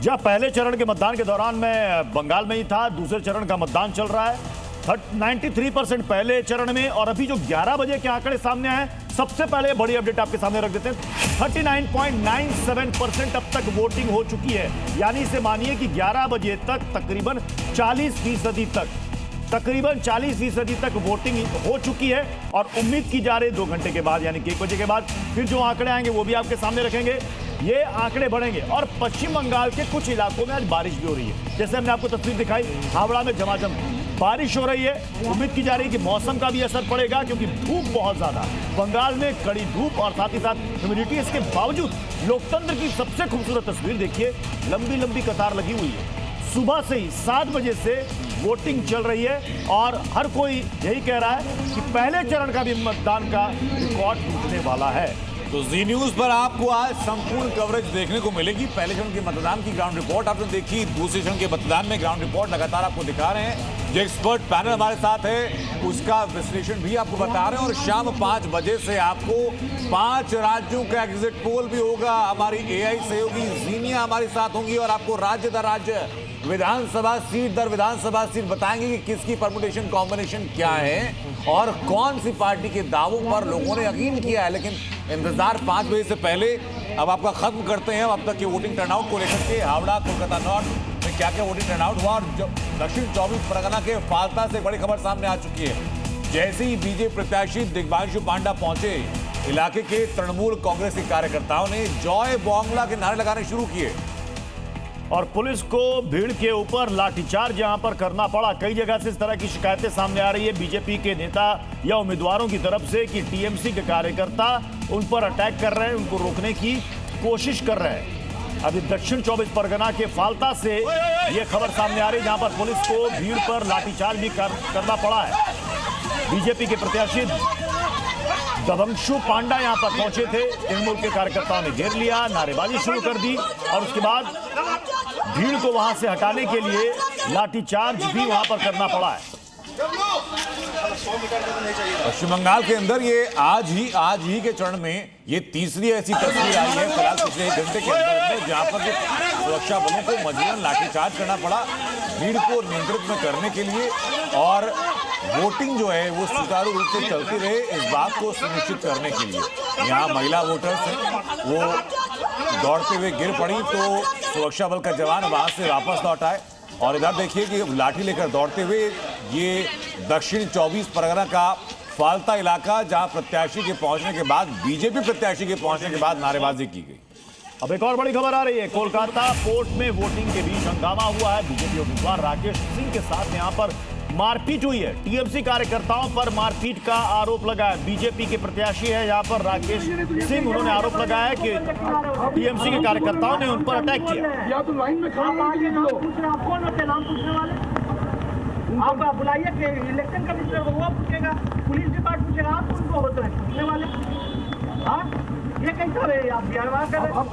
जहां पहले चरण के मतदान के दौरान मैं बंगाल में ही था, दूसरे चरण का मतदान चल रहा है। 93% पहले चरण में, और अभी जो 11 बजे के आंकड़े सामने आए, सबसे पहले बड़ी अपडेट आपके सामने रख देते हैं। 39.97% अब तक वोटिंग हो चुकी है, यानी इसे मानिए कि 11 बजे तक तकरीबन 40% तक वोटिंग हो चुकी है। और उम्मीद की जा रही है 2 घंटे के बाद यानी कि 1 बजे के बाद फिर जो आंकड़े आएंगे वो भी आपके सामने रखेंगे। ये आंकड़े बढ़ेंगे। और पश्चिम बंगाल के कुछ इलाकों में आज बारिश भी हो रही है, जैसे हमने आपको तस्वीर दिखाई, हावड़ा में झमाझम बारिश हो रही है। उम्मीद की जा रही है कि मौसम का भी असर पड़ेगा, क्योंकि धूप बहुत ज्यादा बंगाल में, कड़ी धूप और साथ ही साथ ह्यूमिडिटी। इसके बावजूद लोकतंत्र की सबसे खूबसूरत तस्वीर देखिए, लंबी लंबी कतार लगी हुई है। सुबह से ही 7 बजे से वोटिंग चल रही है और हर कोई यही कह रहा है कि पहले चरण का भी मतदान का रिकॉर्ड टूटने वाला है। तो जी न्यूज पर आपको आज संपूर्ण कवरेज देखने को मिलेगी। पहले चरण के मतदान की ग्राउंड रिपोर्ट आपने देखी, दूसरे चरण के मतदान में ग्राउंड रिपोर्ट लगातार आपको दिखा रहे हैं। जो एक्सपर्ट पैनल हमारे साथ है उसका विश्लेषण भी आपको बता रहे हैं। और शाम 5 बजे से आपको 5 राज्यों का एग्जिट पोल भी होगा, हमारी एआई सहयोगी जीनिया हमारे साथ होंगी और आपको राज्य दर राज्य, विधानसभा सीट दर विधानसभा सीट बताएंगे कि किसकी परमुटेशन कॉम्बिनेशन क्या है और कौन सी पार्टी के दावों पर लोगों ने यकीन किया है। लेकिन इंतजार 5 बजे से पहले अब आपका खत्म करते हैं अब तक के वोटिंग टर्नआउट को लेकर के। हावड़ा, कोलकाता नॉर्थ में क्या क्या वोटिंग टर्नआउट हुआ और दक्षिण 24 परगना के फालता से बड़ी खबर सामने आ चुकी है। जैसे ही बीजेपी प्रत्याशी दिग्बांशु पांडा पहुंचे, इलाके के तृणमूल कांग्रेस के कार्यकर्ताओं ने जॉय बांग्ला के नारे लगाने शुरू किए और पुलिस को भीड़ के ऊपर लाठीचार्ज यहां पर करना पड़ा। कई जगह से इस तरह की शिकायतें सामने आ रही है बीजेपी के नेता या उम्मीदवारों की तरफ से कि टीएमसी के कार्यकर्ता उन पर अटैक कर रहे हैं, उनको रोकने की कोशिश कर रहे हैं। अभी दक्षिण 24 परगना के फालता से यह खबर सामने आ रही है, जहां पर पुलिस को भीड़ पर लाठीचार्ज भी करना पड़ा है। बीजेपी के प्रत्याशी दबंशु पांडा यहां पर पहुंचे थे, तृणमूल के कार्यकर्ताओं ने घेर लिया, नारेबाजी शुरू कर दी और उसके बाद भीड़ को वहां से हटाने के लिए लाठीचार्ज भी वहां पर करना पड़ा है। पश्चिम बंगाल के अंदर ये आज ही के चरण में ये तीसरी ऐसी तस्वीर आई है फिलहाल पिछले 1 घंटे के अंदर जहां पर सुरक्षा बलों को मजबूरन लाठीचार्ज करना पड़ा भीड़ को नियंत्रित में करने के लिए और वोटिंग जो है वो सुचारू रूप से चलती रहे इस बात को सुनिश्चित करने के लिए। यहाँ महिला वोटर्स हैं, वो दौड़ते हुए गिर पड़ी तो सुरक्षा बल का जवान वहां से वापस लौट आए। और इधर देखिए कि लाठी लेकर दौड़ते हुए ये दक्षिण 24 परगना का फालता इलाका, जहां प्रत्याशी के पहुंचने के बाद, बीजेपी प्रत्याशी के पहुंचने के बाद नारेबाजी की गई। अब एक और बड़ी खबर आ रही है, कोलकाता पोर्ट में वोटिंग के बीच हंगामा हुआ है। बीजेपी उम्मीदवार राकेश सिंह के साथ यहां पर मारपीट हुई है। टीएमसी कार्यकर्ताओं पर मारपीट का आरोप लगा है। बीजेपी के प्रत्याशी है यहाँ पर राकेश सिंह, उन्होंने आरोप लगाया कि टीएमसी के कार्यकर्ताओं ने उन पर अटैक किया। या तो लाइन में खड़ा आप कौन होते नाम पूछने वाले, आप बुलाइए कि इलेक्शन कमिश्नर को, वो पूछेगा, पुलिस डिपार्टमेंट पूछेगा, आप उनको होते हैं पूछने वाले। हाँ, ये कैसा है, आप बिहार कर रहे हैं।